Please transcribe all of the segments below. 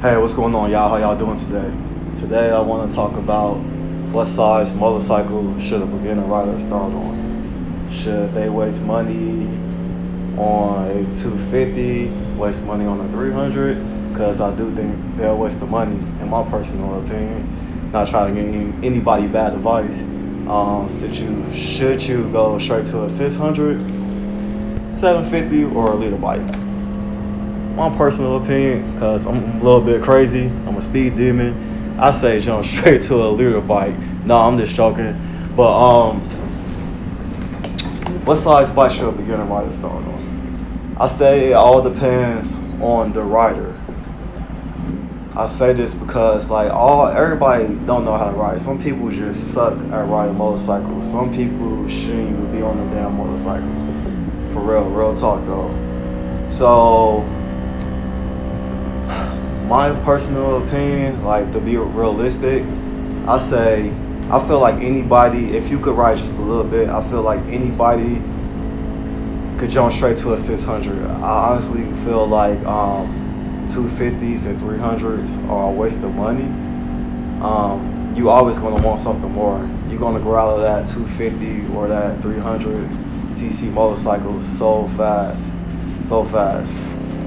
Hey, what's going on, y'all? How y'all doing today? Today, I want to talk about what size motorcycle should a beginner rider start on. Should they waste money on a 250, waste money on a 300? Because I do think they'll waste the money, in my personal opinion. Not trying to give anybody bad advice. Should you go straight to a 600, 750, or a liter bike? My personal opinion, because I'm a little bit crazy, I'm a speed demon. I say jump straight to a liter bike. No, I'm just joking. But what size bike should a beginner rider start on? I say it all depends on the rider. I say this because everybody don't know how to ride. Some people just suck at riding motorcycles. Some people shouldn't even be on the damn motorcycle. For real talk though. So my personal opinion, to be realistic, I feel like anybody, if you could ride just a little bit, I feel like anybody could jump straight to a 600. I honestly feel like 250s and 300s are a waste of money. You always gonna want something more. You're gonna grow out of that 250 or that 300cc motorcycle so fast,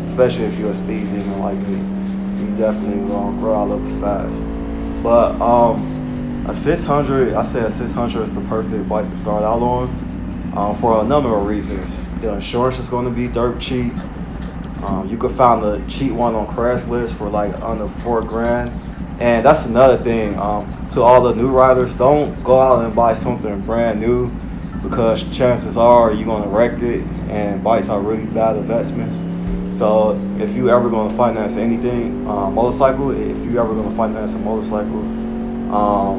especially if you're a speed demon like me. You definitely gonna grow out of it fast. But a 600, I say a 600 is the perfect bike to start out on, for a number of reasons. The insurance is going to be dirt cheap. You could find a cheap one on Craigslist for under $4,000. And that's another thing. To all the new riders, don't go out and buy something brand new, because chances are you're gonna wreck it. And bikes are really bad investments. So if you ever gonna finance anything, if you ever gonna finance a motorcycle,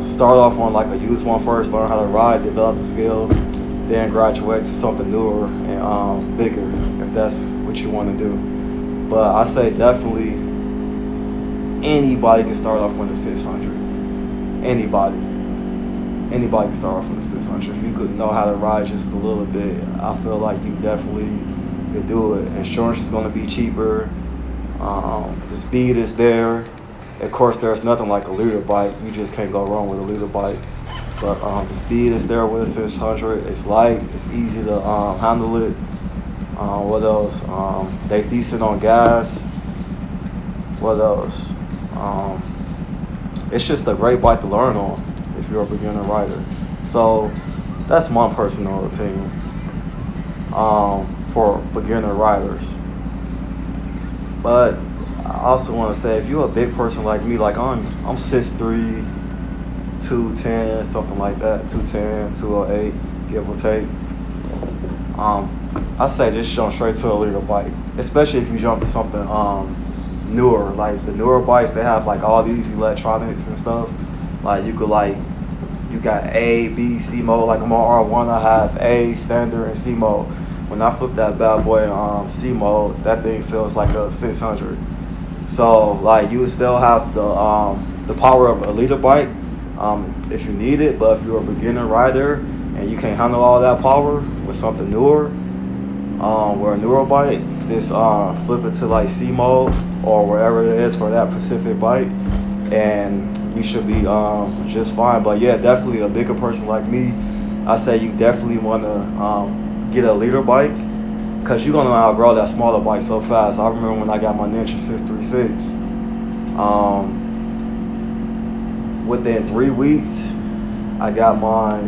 start off on a used one first, learn how to ride, develop the skill, then graduate to something newer and bigger if that's what you want to do. But I say definitely anybody can start off with a 600. Anybody can start off with a 600. If you could know how to ride just a little bit, I feel like you definitely could do it. Insurance is going to be cheaper. The speed is there. Of course, there's nothing like a liter bike. You just can't go wrong with a liter bike. But the speed is there with a 600. It's light. It's easy to handle it. What else? They decent on gas. What else? It's just a great bike to learn on if you're a beginner rider. So that's my personal opinion for beginner riders. But I also want to say, if you're a big person like me, I'm 6'3", 210, something like that, 210, 208, give or take. I say just jump straight to a liter bike, especially if you jump to something newer. Like the newer bikes, they have all these electronics and stuff. You got A, B, C mode. Like I'm on R1, I have A, standard, and C mode. When I flip that bad boy C mode, that thing feels like a 600. So you would still have the power of a liter bike if you need it. But if you're a beginner rider and you can't handle all that power with something newer, or a newer bike, just flip it to C mode or wherever it is for that specific bike, and you should be just fine. But yeah, definitely a bigger person like me, I say you definitely want to get a liter bike, because you're going to outgrow that smaller bike so fast. I remember when I got my Ninja 636, within 3 weeks, I got my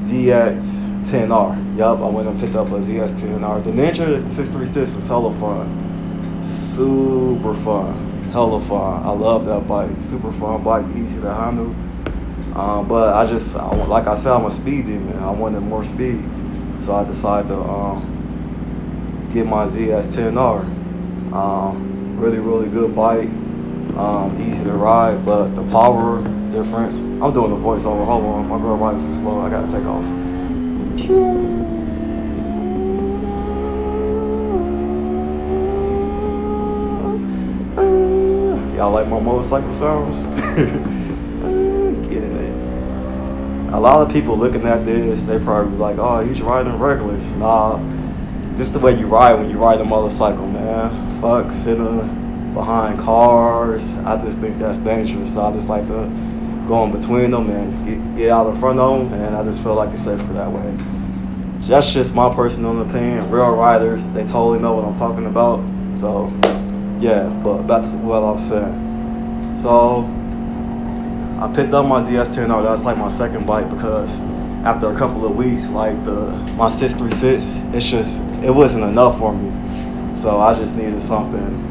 ZX-10R. Yup, I went and picked up a ZX-10R. The Ninja 636 was hella fun. Super fun. Hella fun. I love that bike. Super fun bike, easy to handle. But like I said, I'm a speed demon. I wanted more speed. So I decided to get my ZX-10R. Really good bike. Easy to ride, but the power difference. I'm doing a voiceover. Hold on, my girl riding too slow. I gotta take off. Y'all like my motorcycle sounds? Get it. A lot of people looking at this, they probably be like, oh, he's riding reckless. Nah, this is the way you ride when you ride a motorcycle, man. Fuck sitting behind cars. I just think that's dangerous. So I just like to go in between them and get out in front of them, and I just feel like it's safer that way. That's just my personal opinion. Real riders, they totally know what I'm talking about. So, yeah, but back to what I was saying. So, I picked up my ZS10R. That's like my second bike because after a couple of weeks, like my 636, it wasn't enough for me. So I just needed something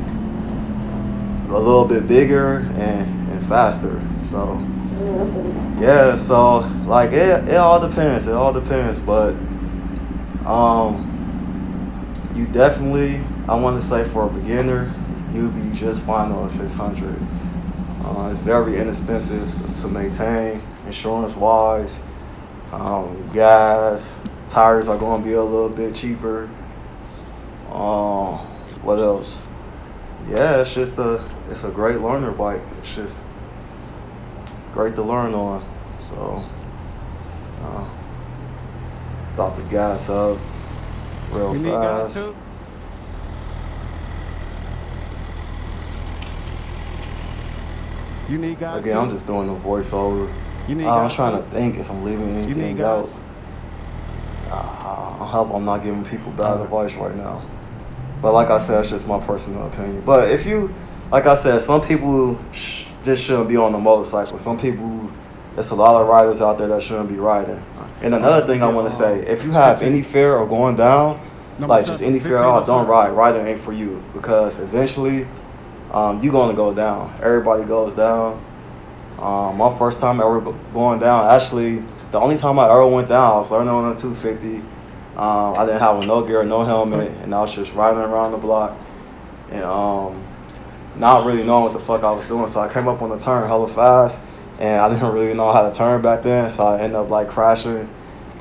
a little bit bigger and faster. So, yeah, so like it all depends. It all depends, but you definitely, I want to say for a beginner, you'll be just fine on a 600. It's very inexpensive to maintain, insurance-wise. Gas, tires are going to be a little bit cheaper. What else? Yeah, it's a great learner bike. It's just great to learn on. So, about the gas up real You need gas fast. too? You need gas Again, too? I'm just doing the voiceover. You need I'm gas trying too? to think if I'm leaving You need anything gas? out. I hope I'm not giving people bad Alright. advice right now. But like I said, it's just my personal opinion. But if you, like I said, some people just shouldn't be on the motorcycle. Some people, there's a lot of riders out there that shouldn't be riding. And another thing I want to say, if you have any fear of going down, Number like just 7, any fear, 15 oh, don't on ride. Riding ain't for you because eventually, you're gonna go down. Everybody goes down. My first time ever going down, actually, the only time I ever went down, I was learning on a 250. I didn't have no gear, no helmet, and I was just riding around the block and not really knowing what the fuck I was doing. So I came up on the turn hella fast, and I didn't really know how to turn back then. So I ended up like crashing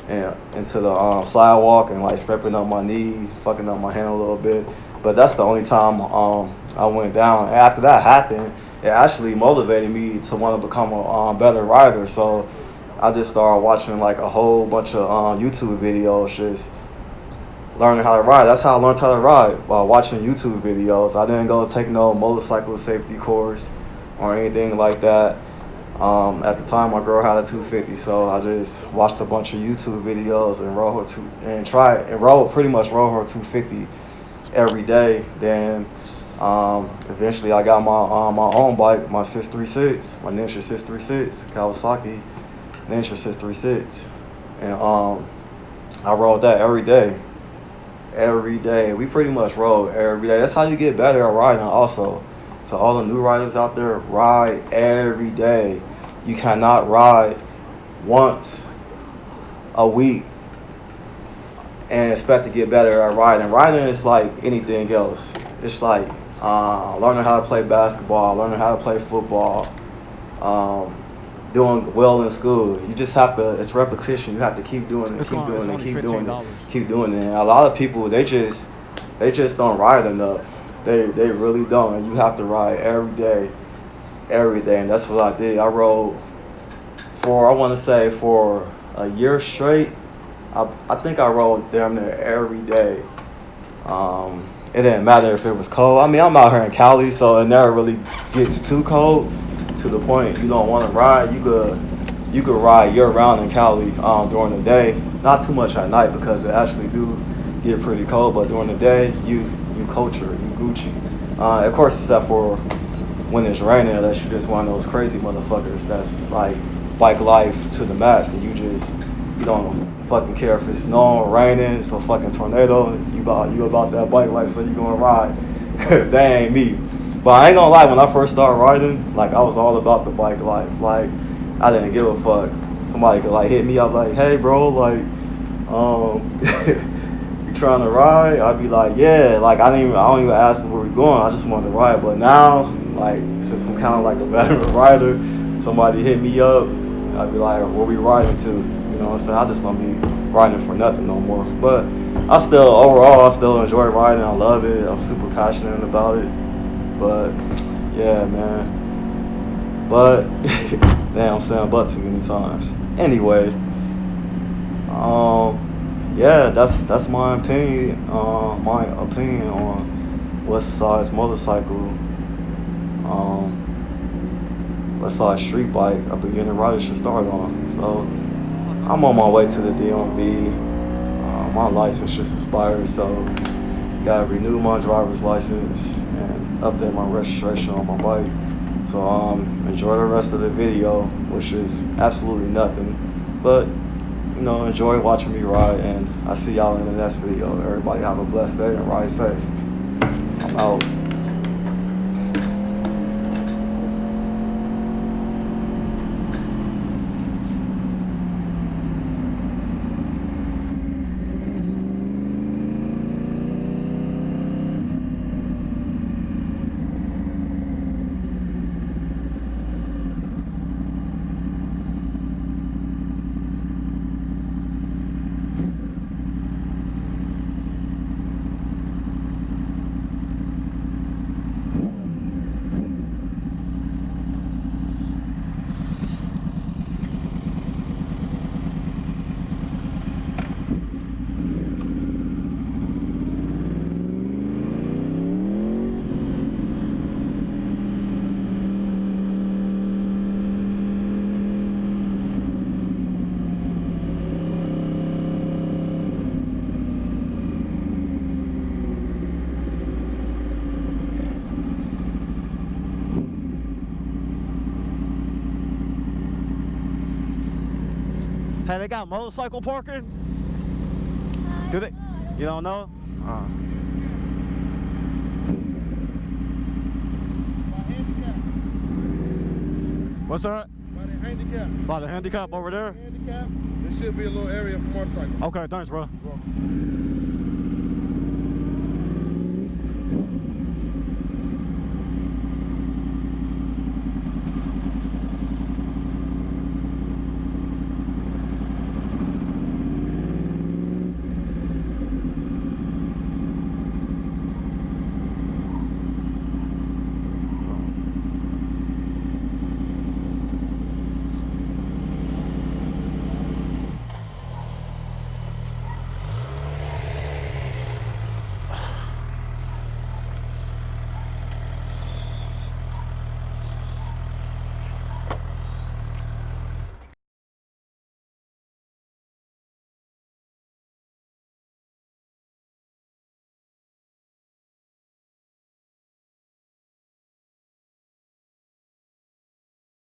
and into the sidewalk and like scraping up my knee, fucking up my hand a little bit. But that's the only time I went down. And after that happened, it actually motivated me to want to become a better rider. So I just started watching like a whole bunch of YouTube videos, just learning how to ride. That's how I learned how to ride, by watching YouTube videos. I didn't go take no motorcycle safety course or anything like that. At the time, my girl had a 250, so I just watched a bunch of YouTube videos and pretty much rode her 250 every day. Then eventually I got my own bike, my 636, my Ninja 636, Kawasaki Ninja 636, and I rode that every day. Every day, we pretty much rode every day. That's how you get better at riding. Also, to all the new riders out there, ride every day. You cannot ride once a week and expect to get better at riding. Riding is like anything else. It's like learning how to play basketball, learning how to play football, doing well in school. You just have to, it's repetition. You have to keep doing it, It's keep doing it, only keep doing $15. it, keep doing it. And a lot of people, they just don't ride enough. They really don't. And you have to ride every day. And that's what I did. I rode for a year straight. I think I rode damn near every day. It didn't matter if it was cold. I mean, I'm out here in Cali, so it never really gets too cold to the point you don't want to ride. You could ride year round in Cali during the day. Not too much at night because it actually do get pretty cold. But during the day, you culture, you Gucci. Of course, except for when it's raining, unless you're just one of those crazy motherfuckers that's like bike life to the max, and you don't fucking care if it's snowing or raining, it's a fucking tornado. You about that bike life, so you gonna ride. That ain't me. But I ain't gonna lie, when I first started riding, like I was all about the bike life. Like I didn't give a fuck. Somebody could like hit me up like, hey bro, like you trying to ride? I'd be like, yeah. Like I don't even ask them where we going. I just wanted to ride. But now, like since I'm kind of like a veteran rider, somebody hit me up, I'd be like, where we riding to? You know what I'm saying? I just don't be riding for nothing no more. But overall, I still enjoy riding. I love it. I'm super passionate about it. But yeah, man. But damn, I'm saying but too many times. Anyway, yeah, that's my opinion. My opinion on West Side's motorcycle. let's say a street bike a beginner rider should start on. So I'm on my way to the DMV. My license just expired, so gotta renew my driver's license and update my registration on my bike. So enjoy the rest of the video, which is absolutely nothing, but you know, enjoy watching me ride, and I'll see y'all in the next video. Everybody have a blessed day and ride safe. I'm out. Hey, they got motorcycle parking? Do they? You don't know? What's that? By the handicap. By the handicap over there? Handicap. There should be a little area for motorcycles. Okay, thanks, bro. You're welcome.